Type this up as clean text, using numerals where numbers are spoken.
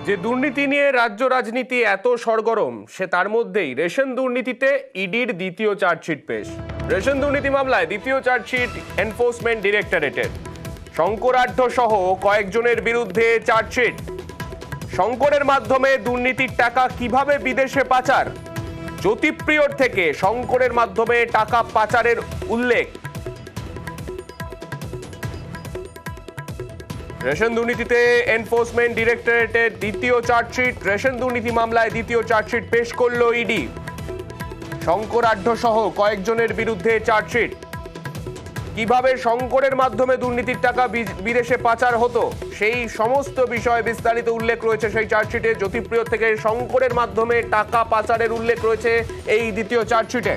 যে দুর্নীতি নিয়ে রাজ্য রাজনীতি এত সরগরম, সে তার মধ্যেই রেশন দুর্নীতিতে ইডির দ্বিতীয় চার্জশিট পেশ। রেশন দুর্নীতি মামলায় দ্বিতীয় চার্জশিট এনফোর্সমেন্ট ডিরেক্টরেটের। শঙ্করাঢ্য সহ কয়েকজনের বিরুদ্ধে চার্জশিট। শঙ্করের মাধ্যমে দুর্নীতির টাকা কিভাবে বিদেশে পাচার, জ্যোতিপ্রিয়র থেকে শঙ্করের মাধ্যমে টাকা পাচারের উল্লেখ। রেশন দুর্নীতিতে এনফোর্সমেন্ট ডিরেক্টরেটের দ্বিতীয় চার্জশিট। রেশন দুর্নীতি মামলায় দ্বিতীয় চার্জশিট পেশ করল ইডি। শঙ্করাঢ্য সহ কয়েকজনের বিরুদ্ধে চার্জশিট। কিভাবে শঙ্করের মাধ্যমে দুর্নীতির টাকা বিদেশে পাচার হতো সেই সমস্ত বিষয়ে বিস্তারিত উল্লেখ রয়েছে সেই চার্জশিটে। জ্যোতিপ্রিয় থেকে শঙ্করের মাধ্যমে টাকা পাচারের উল্লেখ রয়েছে এই দ্বিতীয় চার্জশিটে।